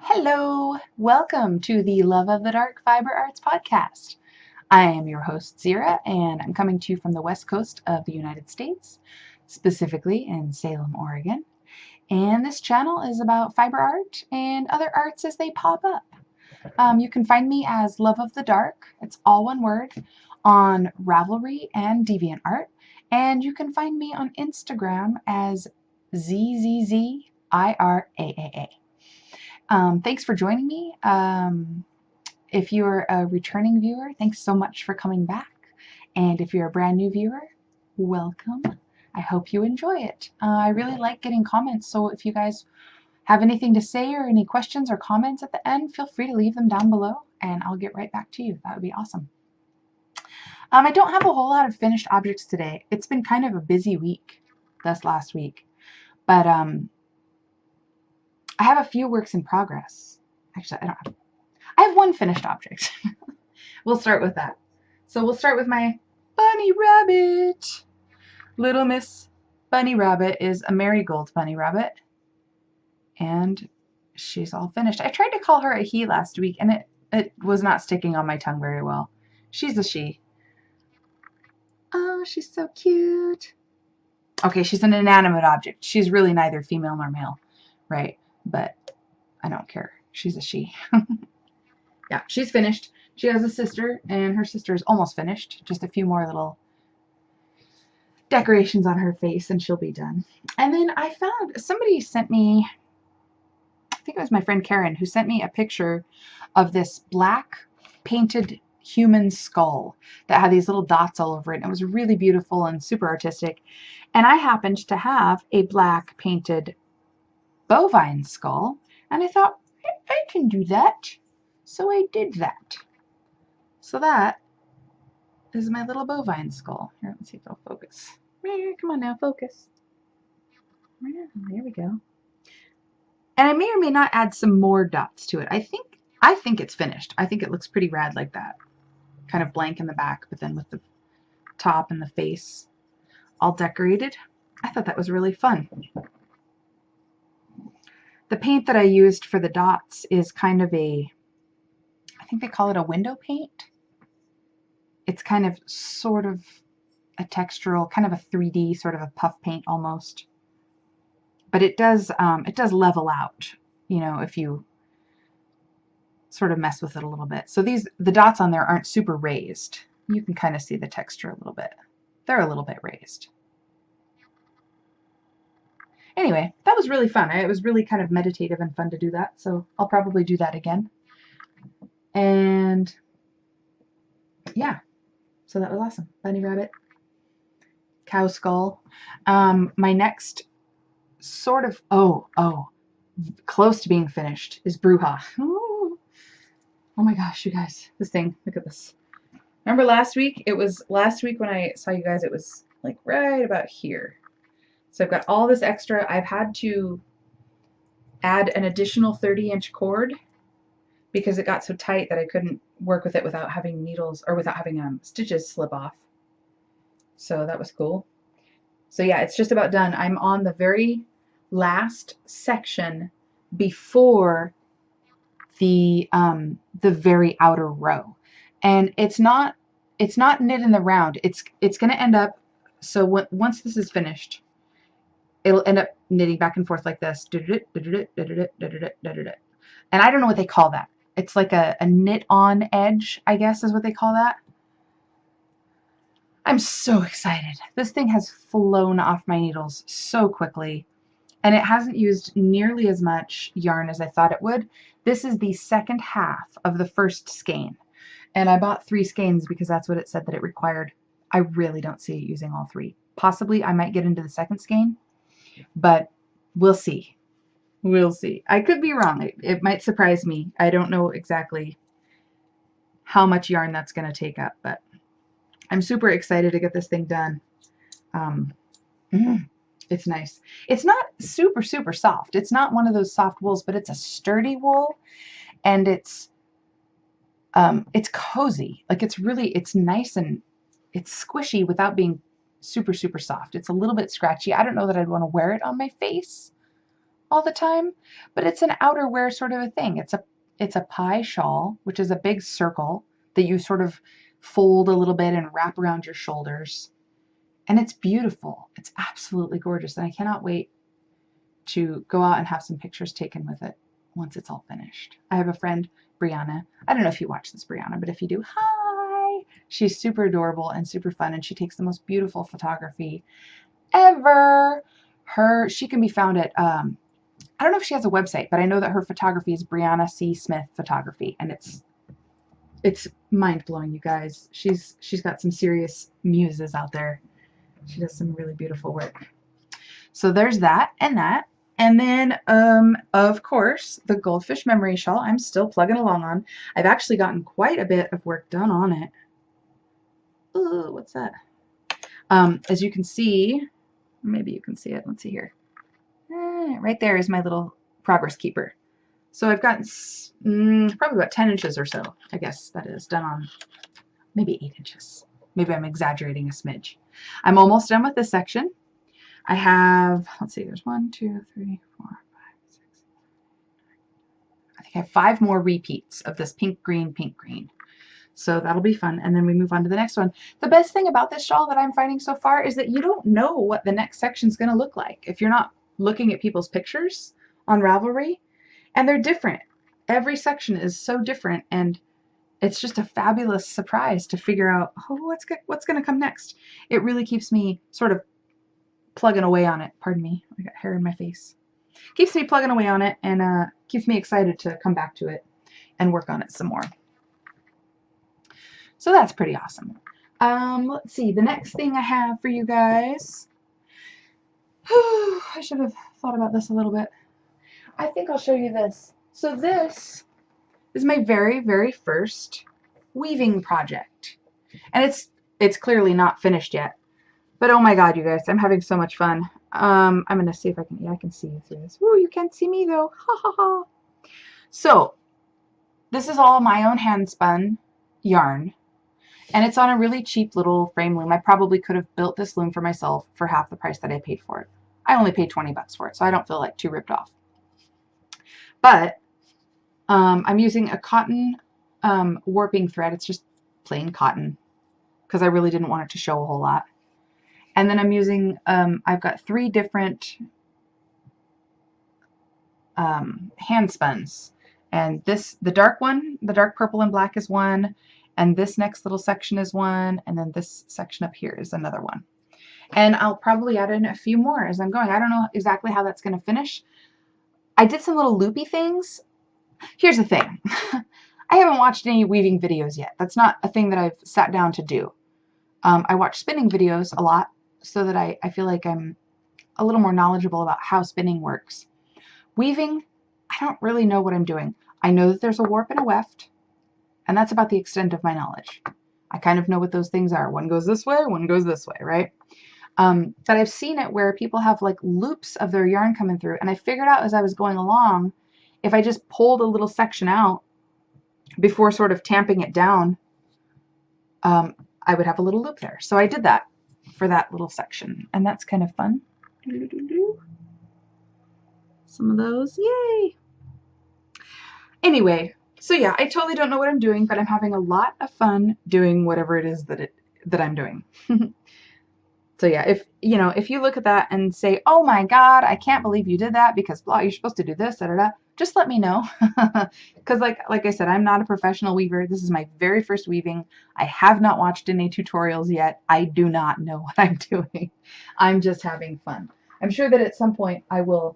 Hello, welcome to the Love of the Dark Fiber Arts Podcast. I am your host, Zira, and I'm coming to you from the west coast of the United States, specifically in Salem, Oregon. And this channel is about fiber art and other arts as they pop up. You can find me as Love of the Dark, it's all one word, on Ravelry and DeviantArt. And you can find me on Instagram as ZZZIRAAA. Thanks for joining me. If you're a returning viewer, thanks so much for coming back. And if you're a brand new viewer, welcome. I hope you enjoy it. I really like getting comments, so if you guys have anything to say or any questions or comments at the end, feel free to leave them down below and I'll get right back to you. That would be awesome. I don't have a whole lot of finished objects today. It's been kind of a busy week, this last week. But I have a few works in progress. Actually, I have one finished object. We'll start with that. So we'll start with my bunny rabbit. Little Miss Bunny Rabbit is a marigold bunny rabbit. And she's all finished. I tried to call her a he last week and it was not sticking on my tongue very well. She's a she. Oh, she's so cute. Okay, she's an inanimate object. She's really neither female nor male, right? But I don't care. She's a she. Yeah, she's finished. She has a sister, and her sister is almost finished. Just a few more little decorations on her face, and she'll be done. And then I found, somebody sent me, I think it was my friend Karen, who sent me a picture of this black painted human skull that had these little dots all over it. And it was really beautiful and super artistic. And I happened to have a black painted bovine skull, and I thought, I can do that. So I did that. So that is my little bovine skull. Here, let's see if it'll focus. Come on now, focus. There we go. And I may or may not add some more dots to it. I think it's finished. I think it looks pretty rad like that. Kind of blank in the back, but then with the top and the face all decorated. I thought that was really fun. The paint that I used for the dots is kind of I think they call it a window paint. It's kind of sort of a textural, kind of a 3D sort of a puff paint almost. But it does level out, you know, if you sort of mess with it a little bit. So the dots on there aren't super raised. You can kind of see the texture a little bit. They're a little bit raised. Anyway, that was really fun. It was really kind of meditative and fun to do that, so I'll probably do that again. And yeah, so that was awesome. Bunny rabbit, cow skull. My next sort of, close to being finished is Bruja. Ooh. Oh my gosh, you guys, this thing, look at this. Remember last week? It was last week when I saw you guys, it was like right about here. So I've got all this extra. I've had to add an additional 30-inch cord because it got so tight that I couldn't work with it without having needles or without having stitches slip off. So that was cool. So yeah, it's just about done. I'm on the very last section before the very outer row, and it's not knit in the round. It's going to end up, so once this is finished, it'll end up knitting back and forth like this. And I don't know what they call that. It's like a knit on edge, I guess is what they call that. I'm so excited. This thing has flown off my needles so quickly, and it hasn't used nearly as much yarn as I thought it would. This is the second half of the first skein, and I bought 3 skeins because that's what it said that it required. I really don't see it using all 3. Possibly I might get into the second skein, but we'll see. We'll see. I could be wrong. It might surprise me. I don't know exactly how much yarn that's going to take up, but I'm super excited to get this thing done. It's nice. It's not super, super soft. It's not one of those soft wools, but it's a sturdy wool, and it's cozy. Like it's nice and it's squishy without being super, super soft. It's a little bit scratchy. I don't know that I'd want to wear it on my face, all the time, but it's an outerwear sort of a thing. It's a pie shawl, which is a big circle that you sort of fold a little bit and wrap around your shoulders. And it's beautiful. It's absolutely gorgeous. And I cannot wait to go out and have some pictures taken with it once it's all finished. I have a friend, Brianna. I don't know if you watch this, Brianna, but if you do, hi. She's super adorable and super fun, and she takes the most beautiful photography ever. She can be found at I don't know if she has a website, but I know that her photography is Brianna C. Smith Photography, and it's mind-blowing, you guys. She's got some serious muses out there. She does some really beautiful work. So there's that and that. And then, of course, the goldfish memory shawl I'm still plugging along on. I've actually gotten quite a bit of work done on it. Ooh, what's that? As you can see, maybe you can see it. Let's see here. Right there is my little progress keeper. So I've gotten probably about 10 inches or so, I guess that is, done on maybe 8 inches. Maybe I'm exaggerating a smidge. I'm almost done with this section. I have, let's see, there's 1, 2, 3, 4, 5, 6, 7, 8, 9. I think I have 5 more repeats of this pink, green, pink, green. So that'll be fun. And then we move on to the next one. The best thing about this shawl that I'm finding so far is that you don't know what the next section is going to look like if you're not looking at people's pictures on Ravelry. And they're different. Every section is so different, and it's just a fabulous surprise to figure out, oh, what's going to come next. It really keeps me sort of plugging away on it. Pardon me, I got hair in my face. Keeps me plugging away on it, and keeps me excited to come back to it and work on it some more. So that's pretty awesome. Let's see, the next thing I have for you guys. I should have thought about this a little bit. I think I'll show you this. So this is my very, very first weaving project. And it's clearly not finished yet. But oh my god, you guys, I'm having so much fun. I'm going to see if I can, yeah, I can see you through this. Woo, you can't see me though. Ha ha ha. So, this is all my own hand spun yarn. And it's on a really cheap little frame loom. I probably could have built this loom for myself for half the price that I paid for it. I only paid 20 bucks for it, so I don't feel like too ripped off. But I'm using a cotton warping thread. It's just plain cotton because I really didn't want it to show a whole lot. And then I'm using, I've got 3 different hand spuns. And this, the dark one, the dark purple and black is one. And this next little section is one. And then this section up here is another one. And I'll probably add in a few more as I'm going. I don't know exactly how that's going to finish. I did some little loopy things. Here's the thing. I haven't watched any weaving videos yet. That's not a thing that I've sat down to do. I watch spinning videos a lot so that I feel like I'm a little more knowledgeable about how spinning works. Weaving, I don't really know what I'm doing. I know that there's a warp and a weft, and that's about the extent of my knowledge. I kind of know what those things are. One goes this way, one goes this way, right? But I've seen it where people have like loops of their yarn coming through, and I figured out as I was going along, if I just pulled a little section out before sort of tamping it down, I would have a little loop there. So I did that for that little section, and that's kind of fun. Some of those, yay! Anyway, so yeah, I totally don't know what I'm doing, but I'm having a lot of fun doing whatever it is that I'm doing. So yeah, if you look at that and say, oh my god, I can't believe you did that because blah, you're supposed to do this, da da da, just let me know. Because like I said, I'm not a professional weaver. This is my very first weaving. I have not watched any tutorials yet. I do not know what I'm doing. I'm just having fun. I'm sure that at some point I will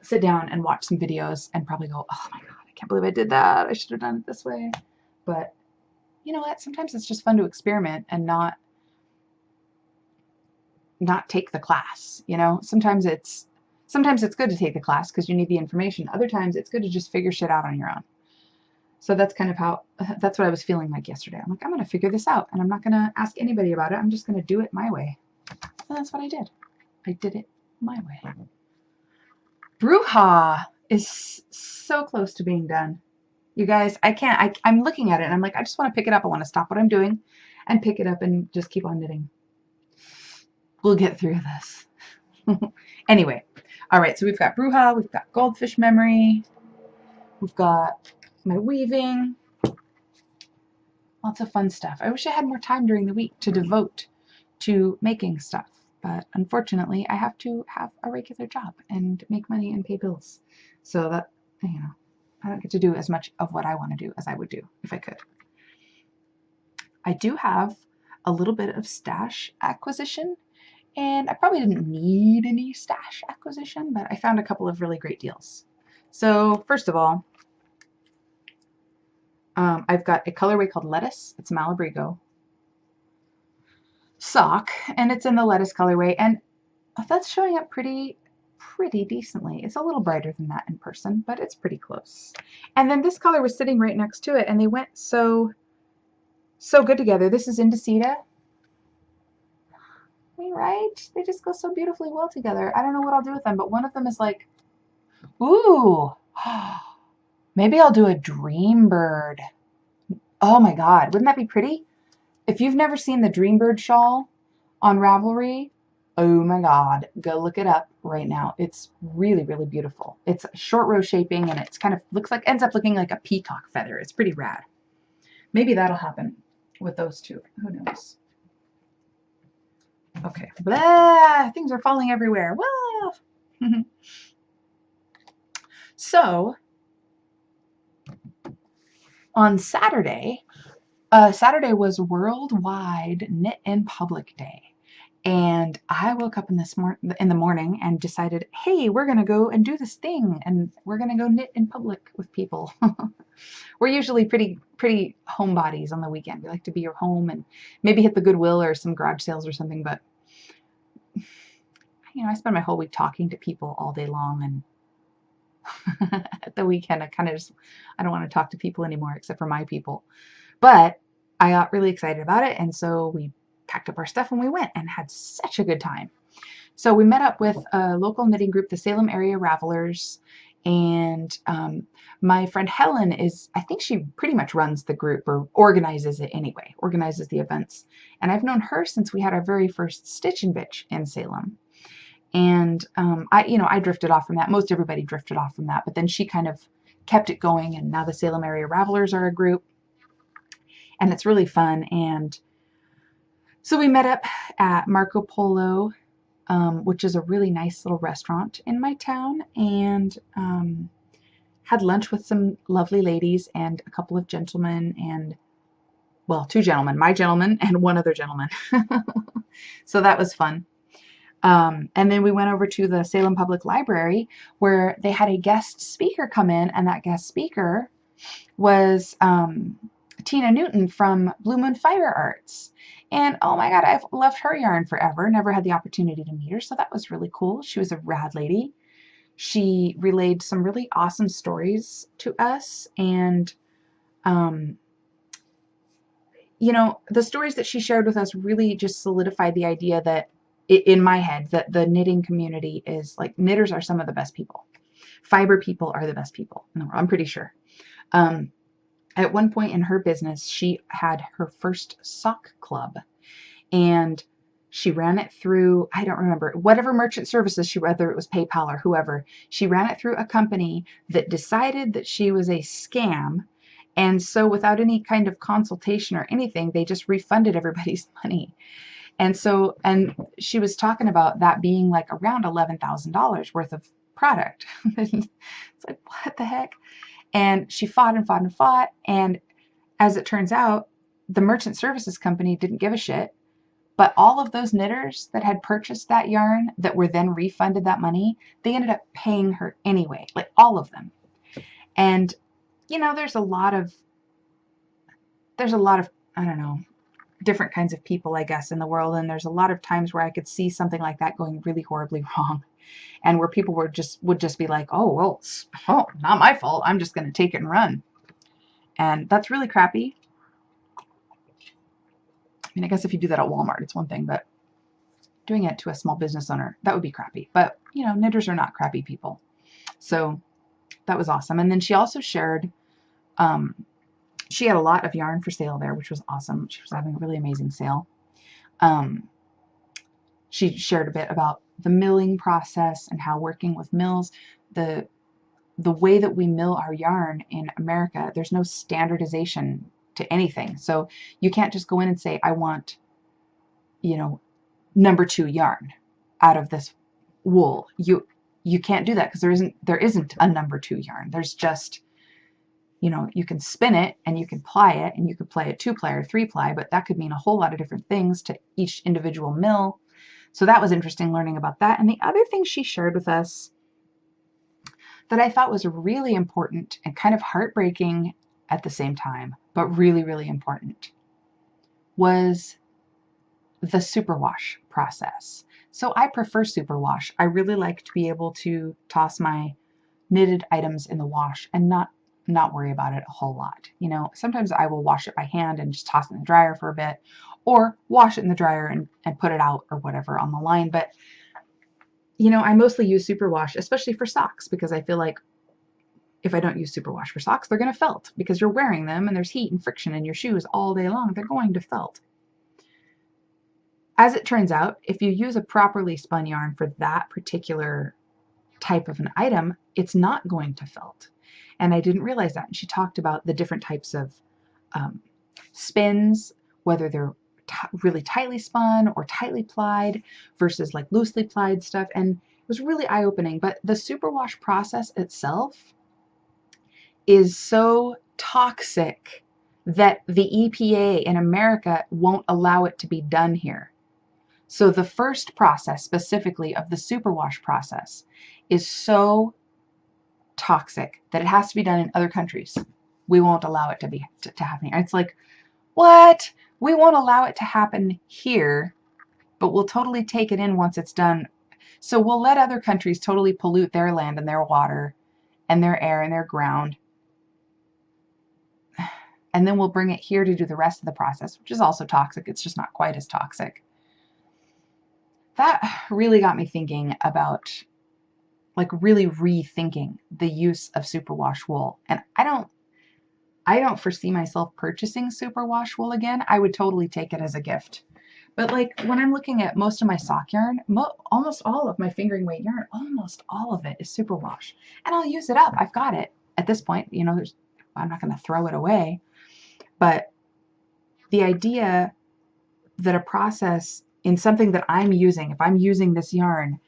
sit down and watch some videos and probably go, oh my god, I can't believe I did that. I should have done it this way. But you know what? Sometimes it's just fun to experiment and not take the class. Sometimes it's good to take the class because you need the information. Other times it's good to just figure shit out on your own. So that's kind of that's what I was feeling like yesterday. I'm like, I'm going to figure this out and I'm not going to ask anybody about it. I'm just going to do it my way. And that's what I did. I did it my way. Bruja is so close to being done. You guys, I'm looking at it and I'm like, I just want to pick it up. I want to stop what I'm doing and pick it up and just keep on knitting. We'll get through this. Anyway, All right, so we've got Bruja, we've got Goldfish Memory, we've got my weaving, lots of fun stuff. I wish I had more time during the week to devote to making stuff, but unfortunately I have to have a regular job and make money and pay bills. So that, I don't get to do as much of what I want to do as I would do if I could. I do have a little bit of stash acquisition, and I probably didn't need any stash acquisition, but I found a couple of really great deals. So first of all, I've got a colorway called Lettuce. It's Malabrigo sock, and it's in the lettuce colorway, and that's showing up pretty decently. It's a little brighter than that in person, but it's pretty close. And then this color was sitting right next to it, and they went so good together. This is Indicita. Right? They just go so beautifully well together. I don't know what I'll do with them, but one of them is like, ooh, maybe I'll do a Dreambird. Oh my God, wouldn't that be pretty? If you've never seen the Dreambird shawl on Ravelry, oh my God, go look it up right now. It's really, really beautiful. It's short row shaping, and it's kind of ends up looking like a peacock feather. It's pretty rad. Maybe that'll happen with those two. Who knows? Okay, blah, things are falling everywhere. Whoa. So on Saturday, Saturday was Worldwide Knit in Public Day. And I woke up in the morning and decided, hey, we're going to go and do this thing, and we're going to go knit in public with people. We're usually pretty homebodies on the weekend. We like to be at home and maybe hit the Goodwill or some garage sales or something, but I spend my whole week talking to people all day long, and at the weekend I don't want to talk to people anymore except for my people. But I got really excited about it, and so we packed up our stuff and we went and had such a good time. So we met up with a local knitting group, the Salem Area Ravelers, and my friend Helen I think she pretty much runs the group, or organizes it anyway, organizes the events. And I've known her since we had our very first Stitch and Bitch in Salem. And I drifted off from that. Most everybody drifted off from that, but then she kind of kept it going, and now the Salem Area Ravelers are a group, and it's really fun. And so we met up at Marco Polo, which is a really nice little restaurant in my town, and had lunch with some lovely ladies and a couple of gentlemen, and, well, two gentlemen, my gentleman and one other gentleman. So that was fun. And then we went over to the Salem Public Library, where they had a guest speaker come in, and that guest speaker was Tina Newton from Blue Moon Fire Arts. And oh my God, I've loved her yarn forever. Never had the opportunity to meet her, so that was really cool. She was a rad lady. She relayed some really awesome stories to us, and the stories that she shared with us really just solidified the idea that, in my head, that the knitting community is like, knitters are some of the best people. Fiber people are the best people in the world, I'm pretty sure. At one point in her business, she had her first sock club, and she ran it through, I don't remember, whatever merchant services, whether it was PayPal or whoever, she ran it through a company that decided that she was a scam. And so without any kind of consultation or anything, they just refunded everybody's money. And so, and she was talking about that being like around $11,000 worth of product. It's like, what the heck? And she fought and fought and fought. And as it turns out, the merchant services company didn't give a shit. But all of those knitters that had purchased that yarn that were then refunded that money, they ended up paying her anyway, like all of them. And, there's a lot of, I don't know, different kinds of people, I guess, in the world. And there's a lot of times where I could see something like that going really horribly wrong, and where people would just be like, oh, well, not my fault. I'm just going to take it and run. And that's really crappy. I mean, I guess if you do that at Walmart, it's one thing, but doing it to a small business owner, that would be crappy. But, knitters are not crappy people. So that was awesome. And then she also shared, she had a lot of yarn for sale there, which was awesome. She was having a really amazing sale. she shared a bit about the milling process and how working with mills, the way that we mill our yarn in America, there's no standardization to anything. So you can't just go in and say, I want, you know, number 2 yarn out of this wool. You can't do that because there isn't a number 2 yarn. There's just, you know, you can spin it and you can ply it and you could play it 2-ply or 3-ply, but that could mean a whole lot of different things to each individual mill. So that was interesting learning about that. And the other thing she shared with us that I thought was really important and kind of heartbreaking at the same time, but really, really important, was the superwash process. So I prefer superwash. I really like to be able to toss my knitted items in the wash and not worry about it a whole lot. You know, sometimes I will wash it by hand and just toss it in the dryer for a bit, or wash it in the dryer and put it out or whatever on the line. But you know, I mostly use superwash, especially for socks, because I feel like if I don't use superwash for socks, they're going to felt because you're wearing them and there's heat and friction in your shoes all day long. They're going to felt. As it turns out, if you use a properly spun yarn for that particular type of an item, it's not going to felt. And I didn't realize that. And she talked about the different types of spins, whether they're really tightly spun or tightly plied versus like loosely plied stuff. And it was really eye-opening. But the superwash process itself is so toxic that the EPA in America won't allow it to be done here. So the first process specifically of the superwash process is so toxic that it has to be done in other countries. We won't allow it to happen here. It's like, what? We won't allow it to happen here, but we'll totally take it in once it's done. So we'll let other countries totally pollute their land and their water and their air and their ground. And then we'll bring it here to do the rest of the process, which is also toxic. It's just not quite as toxic. That really got me thinking about, like, really rethinking the use of superwash wool. And I don't foresee myself purchasing superwash wool again. I would totally take it as a gift. But like when I'm looking at most of my sock yarn, almost all of my fingering weight yarn, almost all of it is superwash. And I'll use it up. I've got it at this point. You know, I'm not going to throw it away. But the idea that a process in something that I'm using, if I'm using this yarn,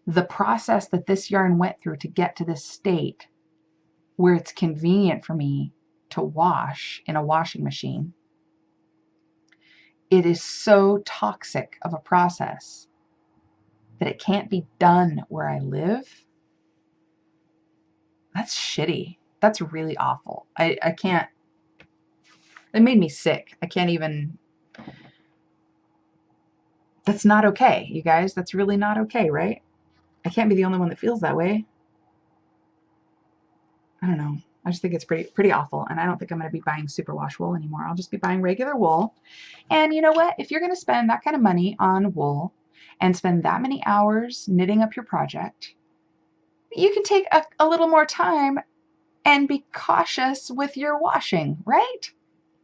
the process that this yarn went through to get to this state where it's convenient for me to wash in a washing machine, it is so toxic of a process that it can't be done where I live. That's shitty. That's really awful. I can't. It made me sick. I can't even. That's not okay, you guys. That's really not okay, right? I can't be the only one that feels that way. I don't know. I just think it's pretty awful, and I don't think I'm going to be buying superwash wool anymore. I'll just be buying regular wool. And you know what? If you're going to spend that kind of money on wool and spend that many hours knitting up your project, you can take a little more time and be cautious with your washing, right?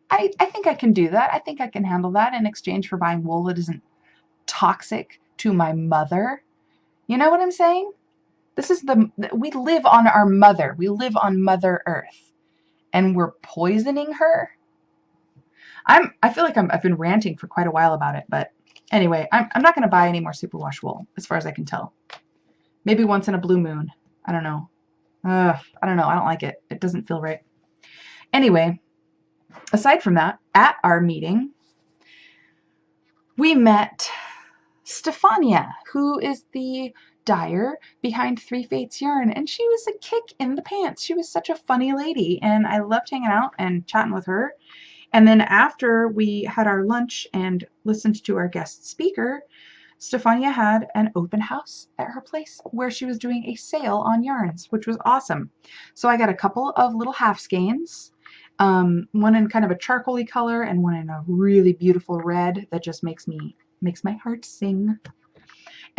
I think I can do that. I think I can handle that in exchange for buying wool that isn't toxic to my mother. You know what I'm saying? This is we live on our mother. We live on Mother Earth, and we're poisoning her. I feel like I've been ranting for quite a while about it, but anyway, I'm not going to buy any more superwash wool, as far as I can tell. Maybe once in a blue moon. I don't know. I don't know. I don't like it. It doesn't feel right. Anyway, aside from that, at our meeting, we met Stefania, who is the dyer behind Three Fates Yarn, and she was a kick in the pants. She was such a funny lady, and I loved hanging out and chatting with her. And then after we had our lunch and listened to our guest speaker, Stefania had an open house at her place where she was doing a sale on yarns, which was awesome. So I got a couple of little half skeins, one in kind of a charcoaly color and one in a really beautiful red that just makes my heart sing.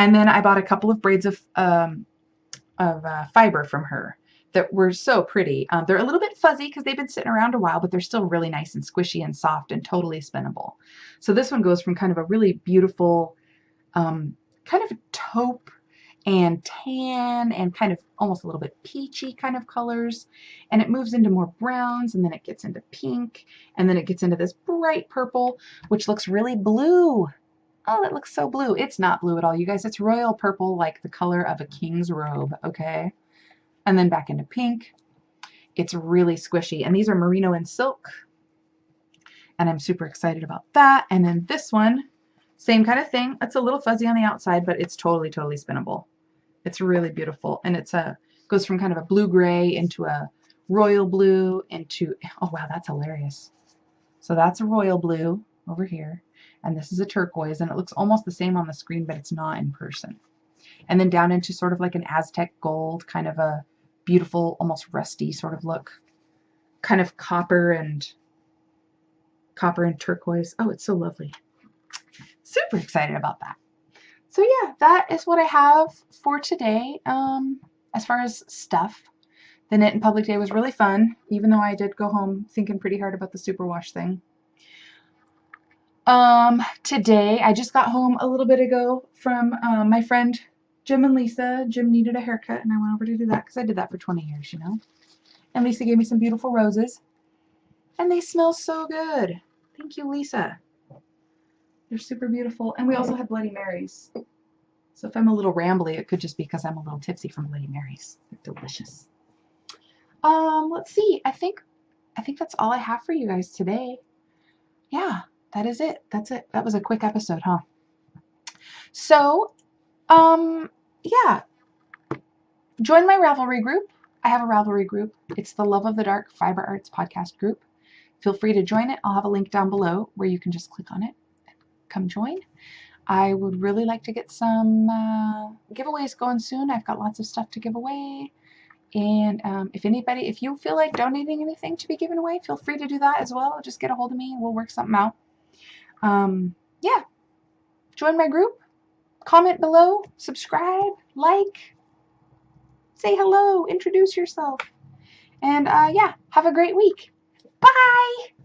And then I bought a couple of braids of fiber from her that were so pretty. They're a little bit fuzzy because they've been sitting around a while, but they're still really nice and squishy and soft and totally spinnable. So this one goes from kind of a really beautiful kind of taupe and tan and kind of almost a little bit peachy kind of colors, and it moves into more browns, and then it gets into pink, and then it gets into this bright purple, which looks really blue. Oh, it looks so blue. It's not blue at all, you guys. It's royal purple, like the color of a king's robe, okay? And then back into pink. It's really squishy, and these are merino and silk, and I'm super excited about that. And then this one, same kind of thing. It's a little fuzzy on the outside, but it's totally spinnable. It's really beautiful, and it's goes from kind of a blue-gray into a royal blue into, oh wow, that's hilarious. So that's a royal blue over here, and this is a turquoise, and it looks almost the same on the screen, but it's not in person. And then down into sort of like an Aztec gold, kind of a beautiful, almost rusty sort of look, kind of copper and turquoise. Oh, it's so lovely. Super excited about that. So yeah, that is what I have for today. As far as stuff, the Knit in Public Day was really fun, even though I did go home thinking pretty hard about the superwash thing. Today, I just got home a little bit ago from my friend Jim and Lisa. Jim needed a haircut, and I went over to do that because I did that for 20 years, you know. And Lisa gave me some beautiful roses, and they smell so good. Thank you, Lisa. They're super beautiful. And we also had Bloody Marys. So if I'm a little rambly, it could just be because I'm a little tipsy from Bloody Marys. They're delicious. Let's see. I think that's all I have for you guys today. Yeah, that is it. That's it. That was a quick episode, huh? So, yeah. Join my Ravelry group. I have a Ravelry group. It's the Love of the Dark Fiber Arts podcast group. Feel free to join it. I'll have a link down below where you can just click on it and come join. I would really like to get some giveaways going soon. I've got lots of stuff to give away. And if you feel like donating anything to be given away, feel free to do that as well. Just get a hold of me and we'll work something out. Yeah. Join my group. Comment below. Subscribe. Like. Say hello. Introduce yourself. And yeah, have a great week. Bye!